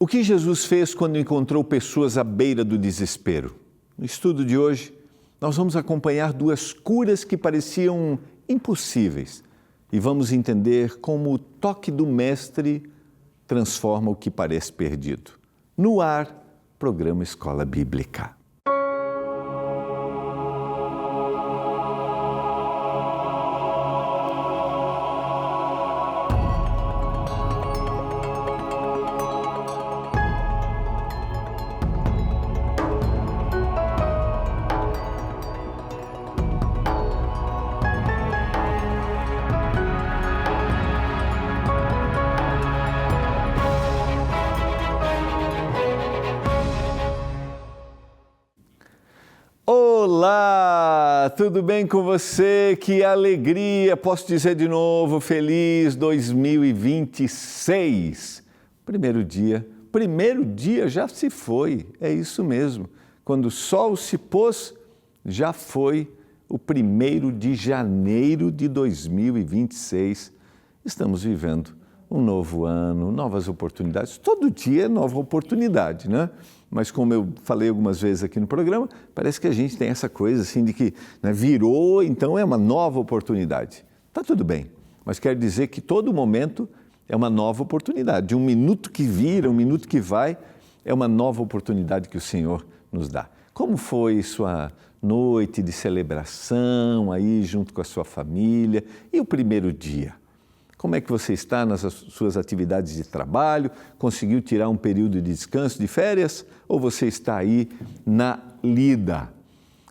O que Jesus fez quando encontrou pessoas à beira do desespero? No estudo de hoje, nós vamos acompanhar duas curas que pareciam impossíveis e vamos entender como o toque do Mestre transforma o que parece perdido. No ar, programa Escola Bíblica. Olá, tudo bem com você? Que alegria, posso dizer de novo, feliz 2026. Primeiro dia já se foi, é isso mesmo. Quando o sol se pôs, já foi o 1º de janeiro de 2026. Estamos vivendo um novo ano, novas oportunidades. Todo dia é nova oportunidade, né? Mas como eu falei algumas vezes aqui no programa, parece que a gente tem essa coisa assim de que virou, então é uma nova oportunidade. Tá tudo bem, mas quer dizer que todo momento é uma nova oportunidade. De um minuto que vira, um minuto que vai, é uma nova oportunidade que o Senhor nos dá. Como foi sua noite de celebração aí junto com a sua família e o primeiro dia? Como é que você está nas suas atividades de trabalho? Conseguiu tirar um período de descanso, de férias? Ou você está aí na lida?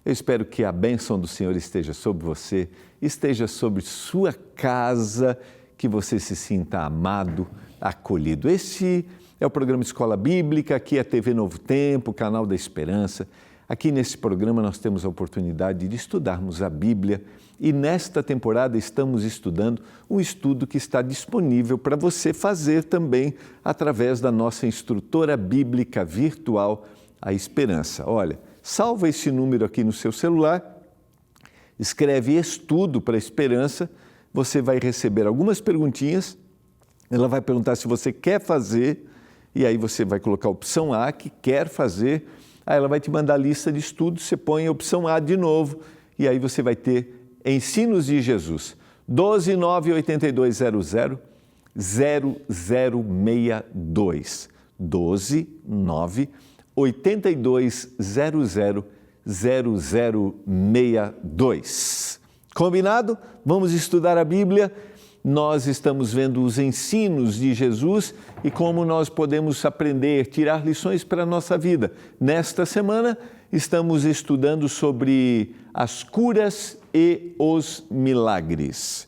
Eu espero que a bênção do Senhor esteja sobre você, esteja sobre sua casa, que você se sinta amado, acolhido. Esse é o programa Escola Bíblica, aqui é a TV Novo Tempo, canal da Esperança. Aqui nesse programa nós temos a oportunidade de estudarmos a Bíblia e nesta temporada estamos estudando um estudo que está disponível para você fazer também através da nossa instrutora bíblica virtual, a Esperança. Olha, salva esse número aqui no seu celular, escreve Estudo para a Esperança, você vai receber algumas perguntinhas, ela vai perguntar se você quer fazer e aí você vai colocar a opção A, que quer fazer. Aí ela vai te mandar a lista de estudos, você põe a opção A de novo e aí você vai ter Ensinos de Jesus, 12 98200 0062, 12 98200 0062. Combinado? Vamos estudar a Bíblia. Nós estamos vendo os ensinos de Jesus e como nós podemos aprender, tirar lições para a nossa vida. Nesta semana, estamos estudando sobre as curas e os milagres.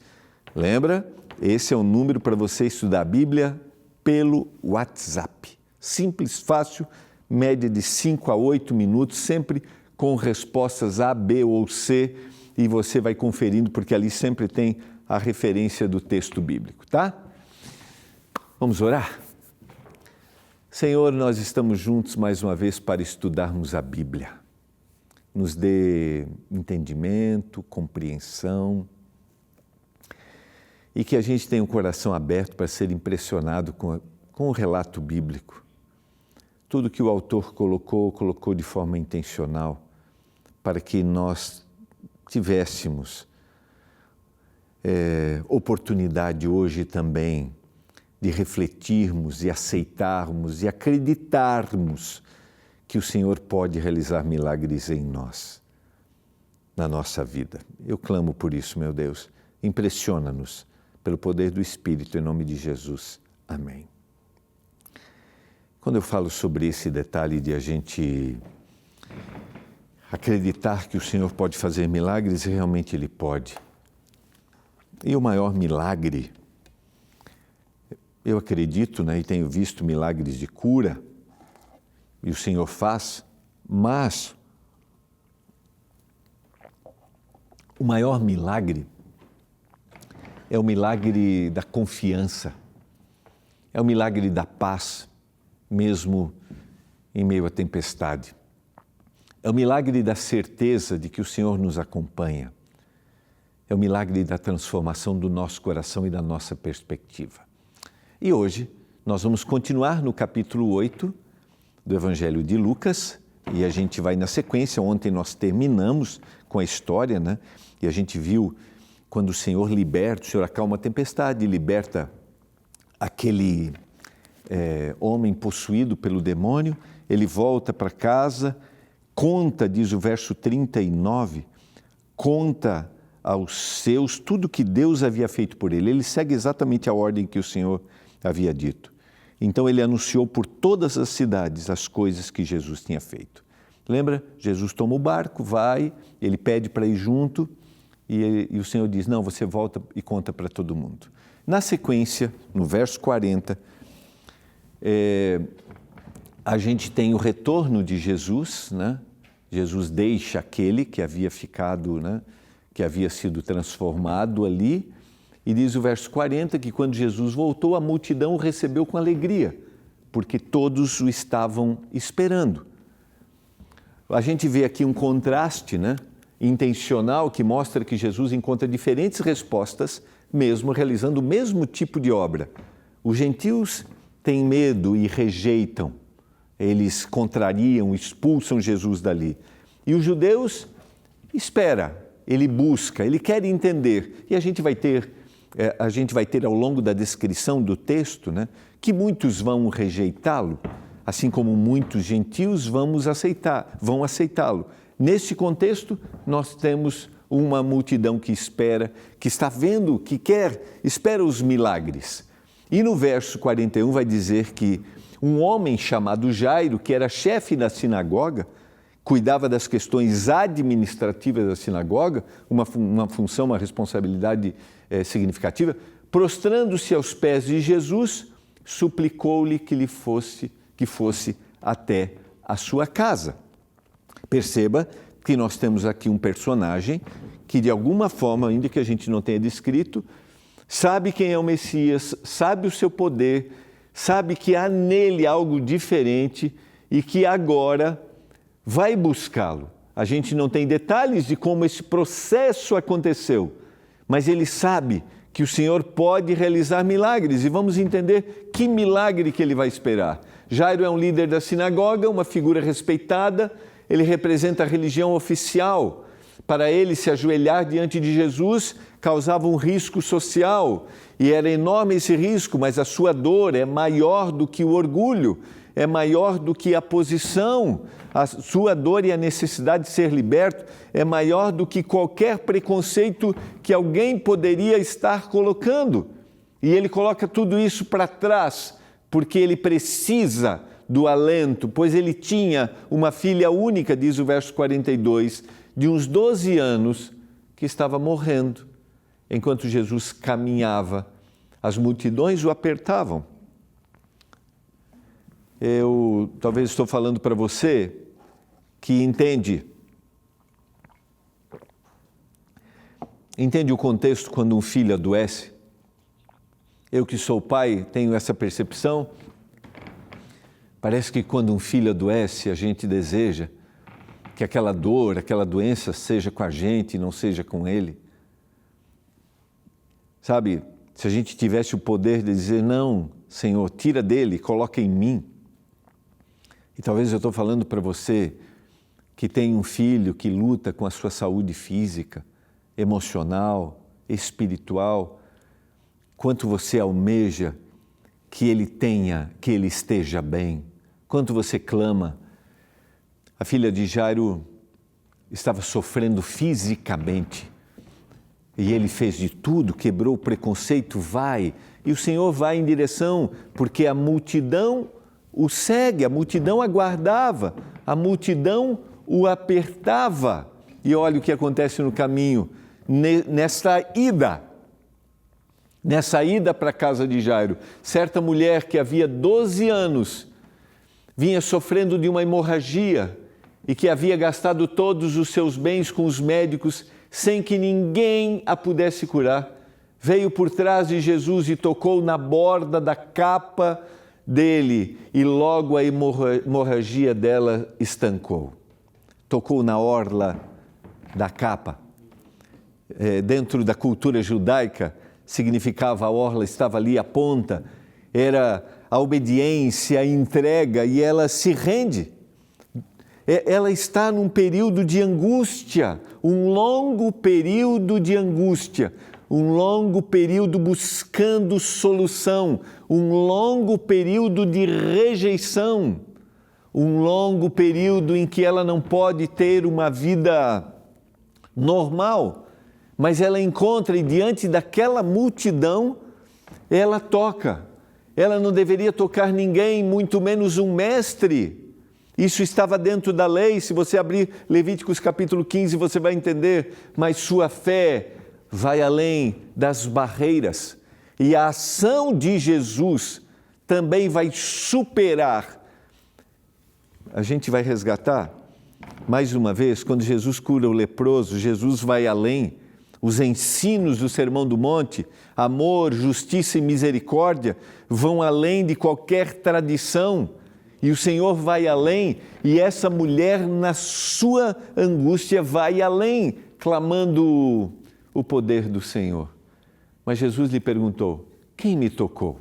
Lembra? Esse é o número para você estudar a Bíblia pelo WhatsApp. Simples, fácil, média de 5 a 8 minutos, sempre com respostas A, B ou C, e você vai conferindo, porque ali sempre tem a referência do texto bíblico, tá? Vamos orar? Senhor, nós estamos juntos mais uma vez para estudarmos a Bíblia. Nos dê entendimento, compreensão e que a gente tenha um coração aberto para ser impressionado com o relato bíblico. Tudo que o autor colocou de forma intencional para que nós tivéssemos oportunidade hoje também de refletirmos e aceitarmos e acreditarmos que o Senhor pode realizar milagres em nós, na nossa vida. Eu clamo por isso, meu Deus. Impressiona-nos pelo poder do Espírito, em nome de Jesus. Amém. Quando eu falo sobre esse detalhe de a gente acreditar que o Senhor pode fazer milagres, realmente Ele pode. E o maior milagre, eu acredito, e tenho visto milagres de cura, e o Senhor faz, mas o maior milagre é o milagre da confiança, é o milagre da paz, mesmo em meio à tempestade. É o milagre da certeza de que o Senhor nos acompanha. É o milagre da transformação do nosso coração e da nossa perspectiva. E hoje Nós vamos continuar no capítulo 8 do Evangelho de Lucas e a gente vai na sequência. Ontem nós terminamos com a história, né? E a gente viu quando o Senhor liberta, o Senhor acalma a tempestade, liberta aquele homem possuído pelo demônio, ele volta para casa, conta, diz o verso 39, conta aos seus tudo que Deus havia feito por ele. Ele segue exatamente a ordem que o Senhor havia dito. Então ele anunciou por todas as cidades as coisas que Jesus tinha feito. Lembra? Jesus toma o barco, vai, ele pede para ir junto e o Senhor diz, não, você volta e conta para todo mundo. Na sequência, no verso 40, a gente tem o retorno de Jesus, né? Jesus deixa aquele que havia ficado, né? Que havia sido transformado ali, e diz o verso 40 que quando Jesus voltou, a multidão o recebeu com alegria, porque todos o estavam esperando. A gente vê aqui um contraste, né? Intencional que mostra que Jesus encontra diferentes respostas, mesmo realizando o mesmo tipo de obra. Os gentios têm medo e rejeitam, eles contrariam, expulsam Jesus dali. E os judeus esperam, ele busca, ele quer entender. E a gente vai ter ao longo da descrição do texto, né, que muitos vão rejeitá-lo, assim como muitos gentios vão aceitá-lo. Nesse contexto, nós temos uma multidão que espera, que está vendo, que espera os milagres. E no verso 41 vai dizer que um homem chamado Jairo, que era chefe da sinagoga, cuidava das questões administrativas da sinagoga, uma função, uma responsabilidade significativa, prostrando-se aos pés de Jesus, suplicou-lhe que fosse até a sua casa. Perceba que nós temos aqui um personagem que, de alguma forma, ainda que a gente não tenha descrito, sabe quem é o Messias, sabe o seu poder, sabe que há nele algo diferente e que agora vai buscá-lo. A gente não tem detalhes de como esse processo aconteceu, mas ele sabe que o Senhor pode realizar milagres e vamos entender que milagre que ele vai esperar. Jairo é um líder da sinagoga, uma figura respeitada, ele representa a religião oficial. Para ele, se ajoelhar diante de Jesus causava um risco social e era enorme esse risco, mas a sua dor é maior do que o orgulho, é maior do que a posição. A sua dor e a necessidade de ser liberto é maior do que qualquer preconceito que alguém poderia estar colocando. E ele coloca tudo isso para trás, porque ele precisa do alento, pois ele tinha uma filha única, diz o verso 42, de uns 12 anos, que estava morrendo. Enquanto Jesus caminhava, as multidões o apertavam. Eu talvez estou falando para você que entende o contexto quando um filho adoece. Eu que sou pai tenho essa percepção. Parece que quando um filho adoece, a gente deseja que aquela dor, aquela doença seja com a gente e não seja com ele. Sabe, se a gente tivesse o poder de dizer, não, Senhor, tira dele, coloca em mim. E talvez eu estou falando para você que tem um filho que luta com a sua saúde física, emocional, espiritual, quanto você almeja que ele esteja bem, quanto você clama. A filha de Jairo estava sofrendo fisicamente e ele fez de tudo, quebrou o preconceito, e o Senhor vai em direção, porque a multidão o segue, a multidão aguardava, a multidão o apertava. E olha o que acontece no caminho, nessa ida para a casa de Jairo. Certa mulher que havia 12 anos vinha sofrendo de uma hemorragia e que havia gastado todos os seus bens com os médicos sem que ninguém a pudesse curar, veio por trás de Jesus e tocou na borda da capa dele e logo a hemorragia dela estancou. Tocou na orla da capa. Dentro da cultura judaica, significava a orla estava ali, a ponta, era a obediência, a entrega, e ela se rende. Ela está num período de angústia, um longo período de angústia, um longo período buscando solução, um longo período de rejeição, um longo período em que ela não pode ter uma vida normal, mas ela encontra, e diante daquela multidão, ela toca. Ela não deveria tocar ninguém, muito menos um mestre. Isso estava dentro da lei. Se você abrir Levíticos capítulo 15, você vai entender. Mas sua fé vai além das barreiras. E a ação de Jesus também vai superar. A gente vai resgatar, mais uma vez, quando Jesus cura o leproso, Jesus vai além. Os ensinos do Sermão do Monte, amor, justiça e misericórdia, vão além de qualquer tradição. E o Senhor vai além, e essa mulher, na sua angústia, vai além, clamando o poder do Senhor. Mas Jesus lhe perguntou: quem me tocou?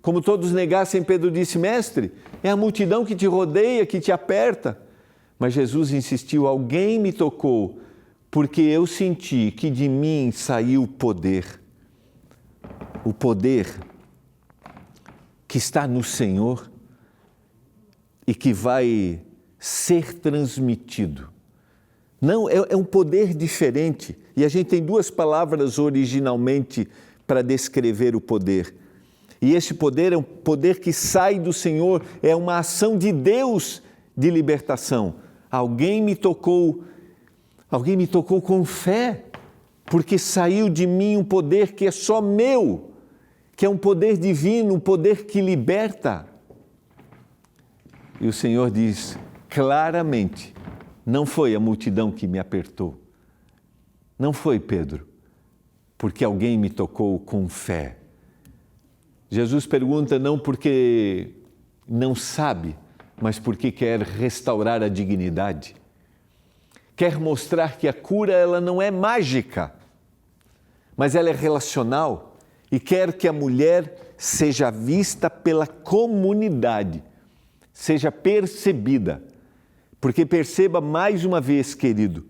Como todos negassem, Pedro disse: mestre, é a multidão que te rodeia, que te aperta. Mas Jesus insistiu: alguém me tocou, porque eu senti que de mim saiu o poder que está no Senhor e que vai ser transmitido. Não, é um poder diferente. E a gente tem duas palavras originalmente para descrever o poder. E esse poder é um poder que sai do Senhor, é uma ação de Deus de libertação. Alguém me tocou com fé, porque saiu de mim um poder que é só meu, que é um poder divino, um poder que liberta. E o Senhor diz claramente: não foi a multidão que me apertou, não foi Pedro, porque alguém me tocou com fé. Jesus pergunta não porque não sabe, mas porque quer restaurar a dignidade. Quer mostrar que a cura ela não é mágica, mas ela é relacional, e quer que a mulher seja vista pela comunidade, seja percebida. Porque perceba mais uma vez, querido,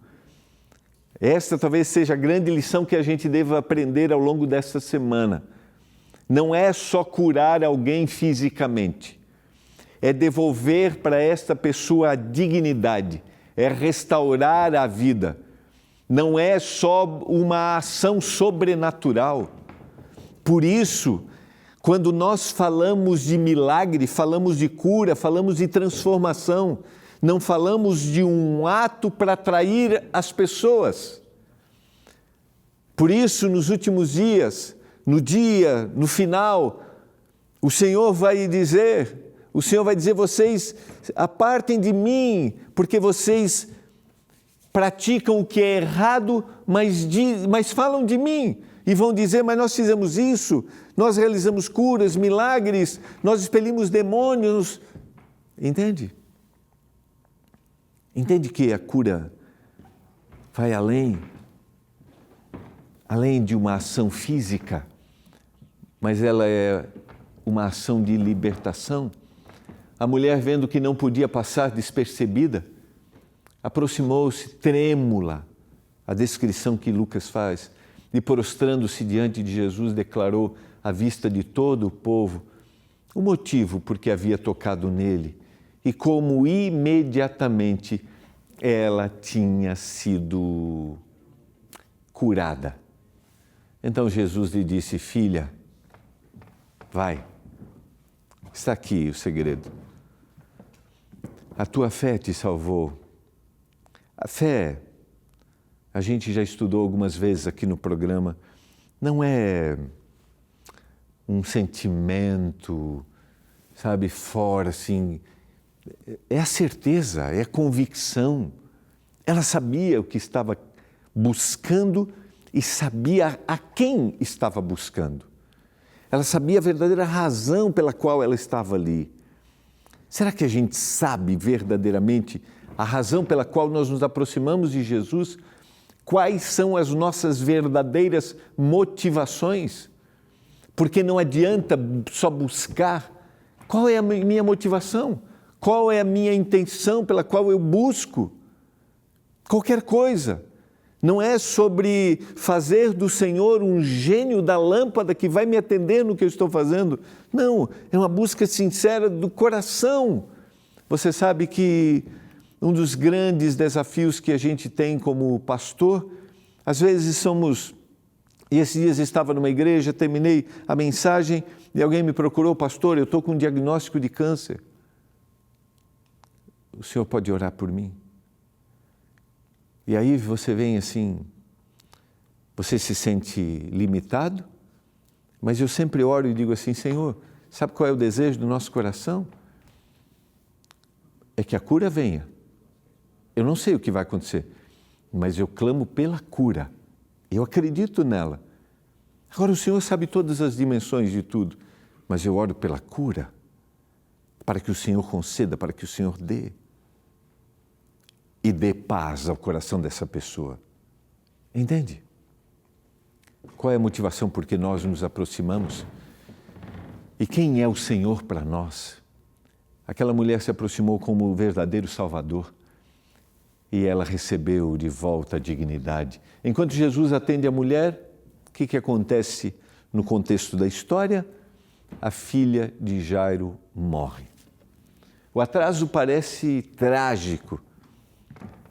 esta talvez seja a grande lição que a gente deva aprender ao longo dessa semana. Não é só curar alguém fisicamente, é devolver para esta pessoa a dignidade, é restaurar a vida. Não é só uma ação sobrenatural. Por isso, quando nós falamos de milagre, falamos de cura, falamos de transformação, não falamos de um ato para atrair as pessoas. Por isso, nos últimos dias, no final, o Senhor vai dizer, vocês apartem de mim, porque vocês praticam o que é errado, mas falam de mim. E vão dizer: mas nós fizemos isso, nós realizamos curas, milagres, nós expelimos demônios. Entende? Entende que a cura vai além de uma ação física, mas ela é uma ação de libertação. A mulher, vendo que não podia passar despercebida, aproximou-se trêmula, a descrição que Lucas faz, e prostrando-se diante de Jesus, declarou à vista de todo o povo o motivo por que havia tocado nele e como imediatamente ela tinha sido curada. Então Jesus lhe disse: filha, vai, está aqui o segredo. A tua fé te salvou. A fé, a gente já estudou algumas vezes aqui no programa, não é um sentimento, sabe, fora assim, é a certeza, é a convicção. Ela sabia o que estava buscando e sabia a quem estava buscando. Ela sabia a verdadeira razão pela qual ela estava ali. Será que a gente sabe verdadeiramente a razão pela qual nós nos aproximamos de Jesus? Quais são as nossas verdadeiras motivações? Porque não adianta só buscar, Qual é a minha motivação? Qual é a minha intenção pela qual eu busco qualquer coisa? Não é sobre fazer do Senhor um gênio da lâmpada que vai me atender no que eu estou fazendo. Não, é uma busca sincera do coração. Você sabe que um dos grandes desafios que a gente tem como pastor, às vezes e esses dias estava numa igreja, terminei a mensagem e alguém me procurou, pastor, eu estou com um diagnóstico de câncer. O senhor pode orar por mim? E aí você vem assim, você se sente limitado, mas eu sempre oro e digo assim, Senhor, sabe qual é o desejo do nosso coração? É que a cura venha. Eu não sei o que vai acontecer, mas eu clamo pela cura. Eu acredito nela. Agora o Senhor sabe todas as dimensões de tudo, mas eu oro pela cura, para que o Senhor conceda, para que o Senhor dê. E dê paz ao coração dessa pessoa. Entende? Qual é a motivação por que nós nos aproximamos? E quem é o Senhor para nós? Aquela mulher se aproximou como o verdadeiro Salvador e ela recebeu de volta a dignidade. Enquanto Jesus atende a mulher, o que acontece no contexto da história? A filha de Jairo morre. O atraso parece trágico,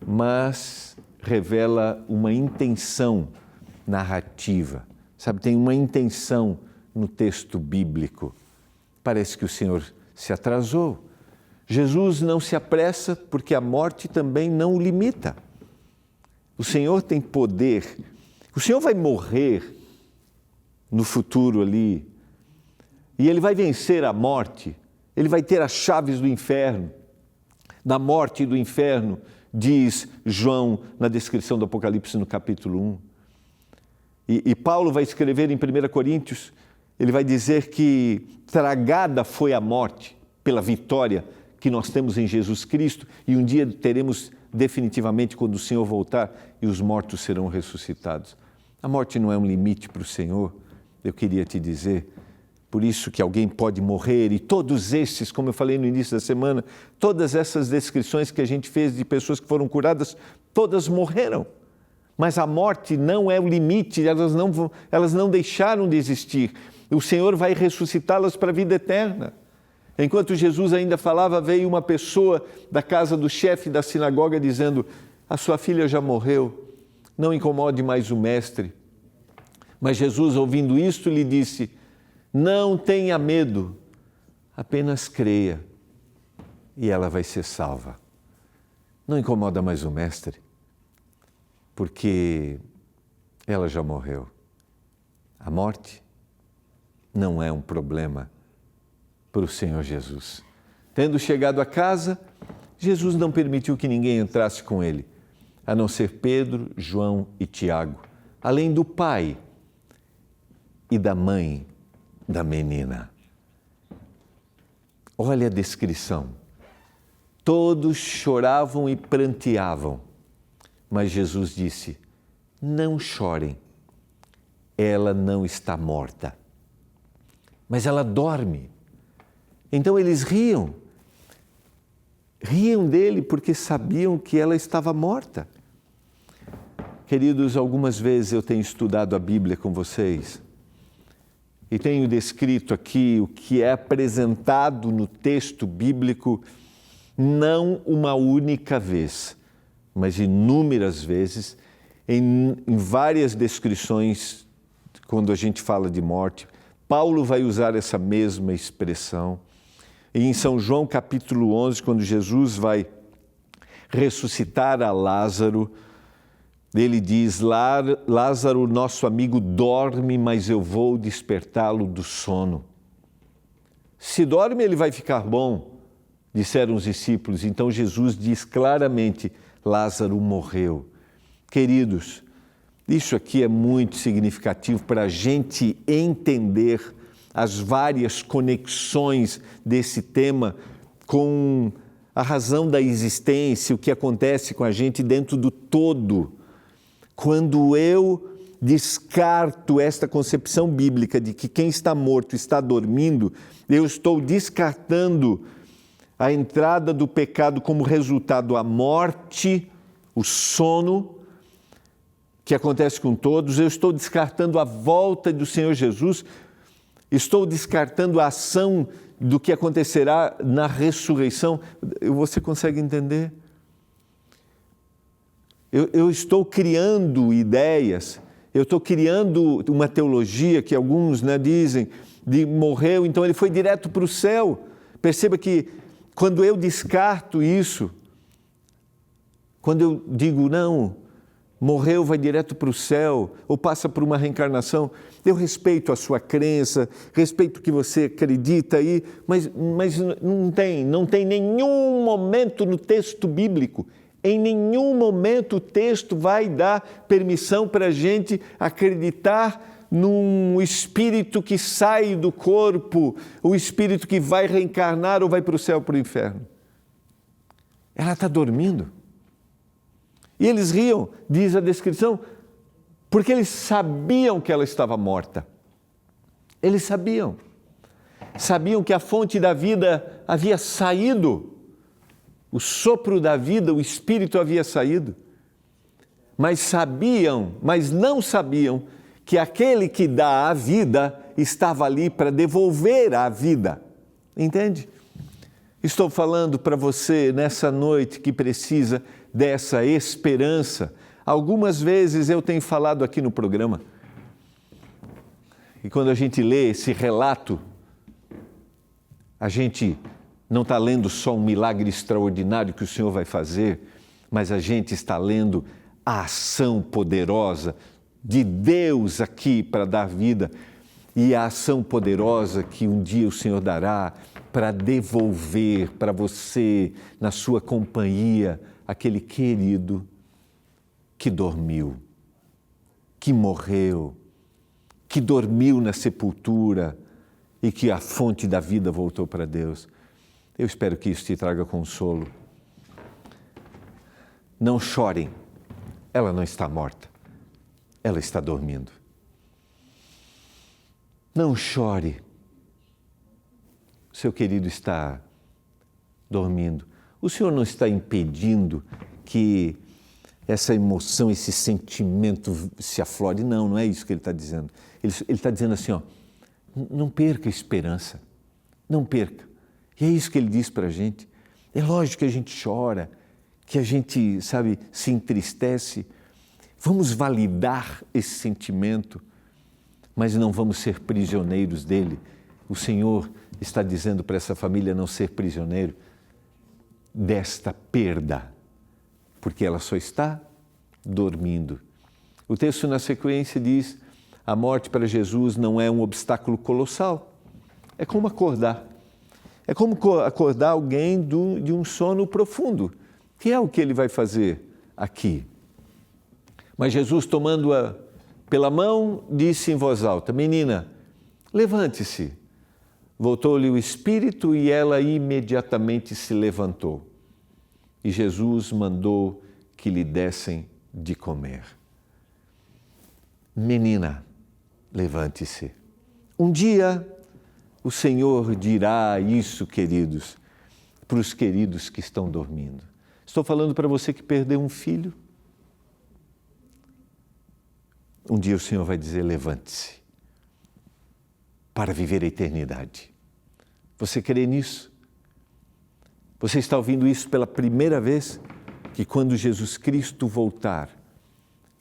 mas revela uma intenção narrativa. Sabe, tem uma intenção no texto bíblico. Parece que o Senhor se atrasou. Jesus não se apressa porque a morte também não o limita. O Senhor tem poder. O Senhor vai morrer no futuro ali e Ele vai vencer a morte. Ele vai ter as chaves do inferno. Da morte e do inferno, diz João na descrição do Apocalipse no capítulo 1. E Paulo vai escrever em 1 Coríntios, ele vai dizer que tragada foi a morte pela vitória que nós temos em Jesus Cristo e um dia teremos definitivamente quando o Senhor voltar e os mortos serão ressuscitados. A morte não é um limite para o Senhor, eu queria te dizer. Por isso que alguém pode morrer e todos esses, como eu falei no início da semana, todas essas descrições que a gente fez de pessoas que foram curadas, todas morreram. Mas a morte não é o limite, elas não deixaram de existir. O Senhor vai ressuscitá-las para a vida eterna. Enquanto Jesus ainda falava, veio uma pessoa da casa do chefe da sinagoga dizendo, a sua filha já morreu, não incomode mais o mestre. Mas Jesus, ouvindo isto, lhe disse, não tenha medo, apenas creia e ela vai ser salva. Não incomoda mais o mestre, porque ela já morreu. A morte não é um problema para o Senhor Jesus. Tendo chegado a casa, Jesus não permitiu que ninguém entrasse com ele, a não ser Pedro, João e Tiago, além do pai e da mãe da menina. Olha a descrição. Todos choravam e pranteavam, mas Jesus disse, não chorem, ela não está morta, mas ela dorme. Então eles riam dele porque sabiam que ela estava morta. Queridos, algumas vezes eu tenho estudado a Bíblia com vocês e tenho descrito aqui o que é apresentado no texto bíblico não uma única vez, mas inúmeras vezes, em várias descrições, quando a gente fala de morte. Paulo vai usar essa mesma expressão. E em São João capítulo 11, quando Jesus vai ressuscitar a Lázaro, ele diz, Lázaro, nosso amigo, dorme, mas eu vou despertá-lo do sono. Se dorme, ele vai ficar bom, disseram os discípulos. Então Jesus diz claramente, Lázaro morreu. Queridos, isso aqui é muito significativo para a gente entender as várias conexões desse tema com a razão da existência, o que acontece com a gente dentro do todo. Quando eu descarto esta concepção bíblica de que quem está morto está dormindo, eu estou descartando a entrada do pecado como resultado a morte, o sono, que acontece com todos. Eu estou descartando a volta do Senhor Jesus, estou descartando a ação do que acontecerá na ressurreição. Você consegue entender? Eu estou criando ideias, eu estou criando uma teologia que alguns dizem, de morreu, então ele foi direto para o céu. Perceba que quando eu descarto isso, quando eu digo não, morreu, vai direto para o céu, ou passa por uma reencarnação, eu respeito a sua crença, respeito o que você acredita aí, mas não tem nenhum momento no texto bíblico, em nenhum momento o texto vai dar permissão para a gente acreditar num espírito que sai do corpo, o espírito que vai reencarnar ou vai para o céu ou para o inferno. Ela está dormindo. E eles riam, diz a descrição, porque eles sabiam que ela estava morta. Eles sabiam que a fonte da vida havia saído, o sopro da vida, o espírito havia saído, mas não sabiam que aquele que dá a vida estava ali para devolver a vida. Entende? Estou falando para você nessa noite que precisa dessa esperança. Algumas vezes eu tenho falado aqui no programa, e quando a gente lê esse relato, a gente não está lendo só um milagre extraordinário que o Senhor vai fazer, mas a gente está lendo a ação poderosa de Deus aqui para dar vida, e a ação poderosa que um dia o Senhor dará para devolver para você, na sua companhia, aquele querido que dormiu, que morreu, que dormiu na sepultura e que a fonte da vida voltou para Deus. Eu espero que isso te traga consolo. Não chorem, ela não está morta, ela está dormindo. Não chore, seu querido está dormindo. O Senhor não está impedindo que essa emoção, esse sentimento se aflore. Não é isso que Ele está dizendo. Ele está dizendo assim, não perca a esperança, não perca. E é isso que Ele diz para a gente. É lógico que a gente chora, que a gente, se entristece. Vamos validar esse sentimento, mas não vamos ser prisioneiros dele. O Senhor está dizendo para essa família não ser prisioneiro desta perda, porque ela só está dormindo. O texto na sequência diz, a morte para Jesus não é um obstáculo colossal, é como acordar. É como acordar alguém de um sono profundo, que é o que ele vai fazer aqui. Mas Jesus, tomando-a pela mão, disse em voz alta, menina, levante-se. Voltou-lhe o espírito e ela imediatamente se levantou. E Jesus mandou que lhe dessem de comer. Menina, levante-se. Um dia o Senhor dirá isso, queridos, para os queridos que estão dormindo. Estou falando para você que perdeu um filho. Um dia o Senhor vai dizer, levante-se, para viver a eternidade. Você crê nisso? Você está ouvindo isso pela primeira vez? Que quando Jesus Cristo voltar,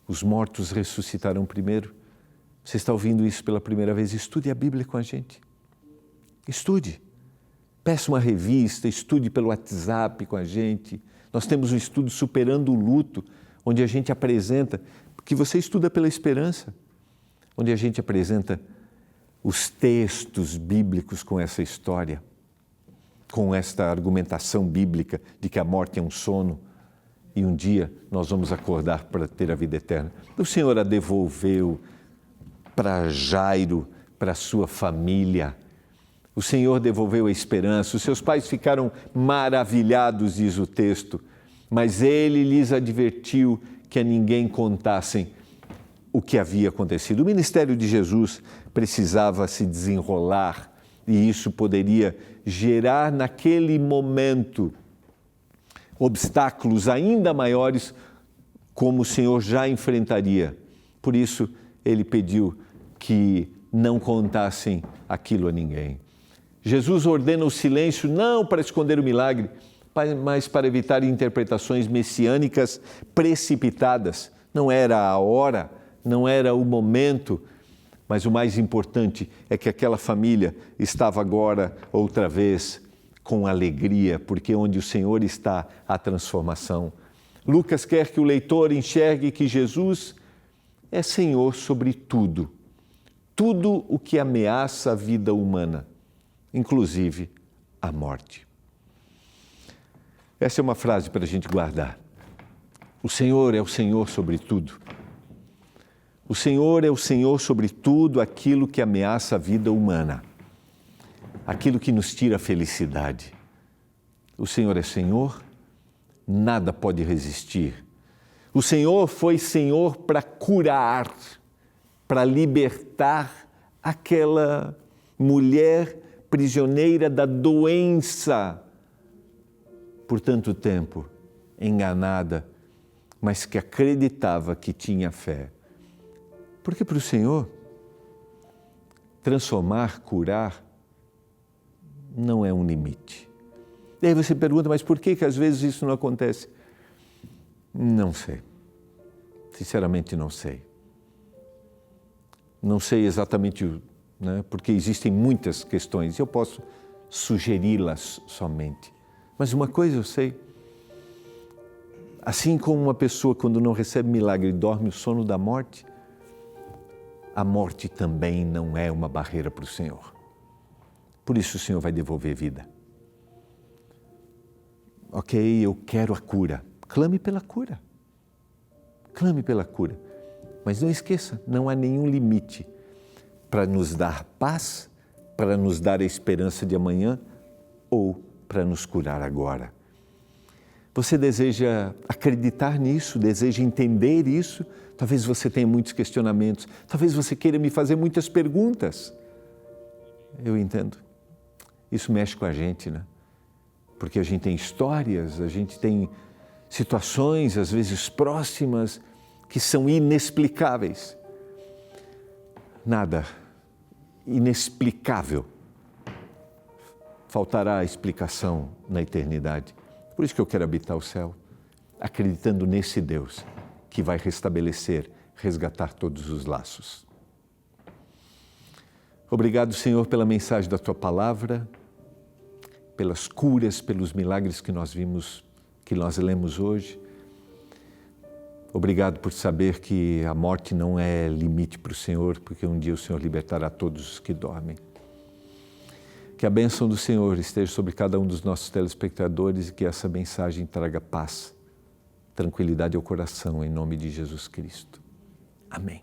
os mortos ressuscitarão primeiro? Você está ouvindo isso pela primeira vez? Estude a Bíblia com a gente. Estude. Peça uma revista, estude pelo WhatsApp com a gente. Nós temos um estudo Superando o Luto, onde a gente apresenta, que você estuda pela esperança, onde a gente apresenta os textos bíblicos com essa história, com esta argumentação bíblica de que a morte é um sono e um dia nós vamos acordar para ter a vida eterna. O Senhor a devolveu para Jairo, para a sua família. O Senhor devolveu a esperança. Os seus pais ficaram maravilhados, diz o texto, mas Ele lhes advertiu que a ninguém contassem o que havia acontecido. O ministério de Jesus precisava se desenrolar e isso poderia gerar naquele momento obstáculos ainda maiores, como o Senhor já enfrentaria. Por isso, ele pediu que não contassem aquilo a ninguém. Jesus ordena o silêncio não para esconder o milagre, mas para evitar interpretações messiânicas precipitadas. Não era a hora, não era o momento, mas o mais importante é que aquela família estava agora, outra vez, com alegria, porque onde o Senhor está, há transformação. Lucas quer que o leitor enxergue que Jesus é Senhor sobre tudo, tudo o que ameaça a vida humana, inclusive a morte. Essa é uma frase para a gente guardar. O Senhor é o Senhor sobre tudo. O Senhor é o Senhor sobre tudo aquilo que ameaça a vida humana, aquilo que nos tira a felicidade. O Senhor é Senhor, nada pode resistir. O Senhor foi Senhor para curar, para libertar aquela mulher prisioneira da doença por tanto tempo, enganada, mas que acreditava que tinha fé. Porque para o Senhor, transformar, curar, não é um limite. E aí você pergunta, mas por que às vezes isso não acontece? Não sei. Sinceramente não sei. Não sei exatamente, porque existem muitas questões, eu posso sugeri-las somente. Mas uma coisa eu sei, assim como uma pessoa quando não recebe milagre dorme o sono da morte, a morte também não é uma barreira para o Senhor. Por isso o Senhor vai devolver vida. Ok, eu quero a cura. Clame pela cura. Clame pela cura. Mas não esqueça, não há nenhum limite para nos dar paz, para nos dar a esperança de amanhã ou para nos curar agora. Você deseja acreditar nisso, deseja entender isso? Talvez você tenha muitos questionamentos, talvez você queira me fazer muitas perguntas. Eu entendo. Isso mexe com a gente, Porque a gente tem histórias, a gente tem situações, às vezes próximas, que são inexplicáveis. Nada inexplicável faltará explicação na eternidade. Por isso que eu quero habitar o céu, acreditando nesse Deus que vai restabelecer, resgatar todos os laços. Obrigado, Senhor, pela mensagem da Tua palavra, pelas curas, pelos milagres que nós vimos, que nós lemos hoje. Obrigado por saber que a morte não é limite para o Senhor, porque um dia o Senhor libertará todos os que dormem. Que a bênção do Senhor esteja sobre cada um dos nossos telespectadores e que essa mensagem traga paz, tranquilidade ao coração, em nome de Jesus Cristo. Amém.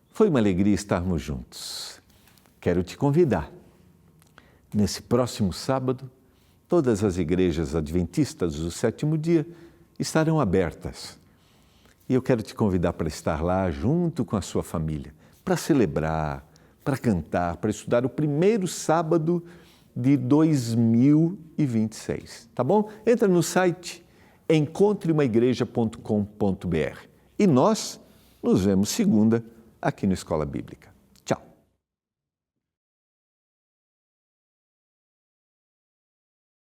Foi uma alegria estarmos juntos. Quero te convidar. Nesse próximo sábado, todas as igrejas adventistas do sétimo dia estarão abertas. E eu quero te convidar para estar lá junto com a sua família, para celebrar, para cantar, para estudar o primeiro sábado de 2026. Tá bom? Entra no site encontreumaigreja.com.br e nós nos vemos segunda aqui no Escola Bíblica.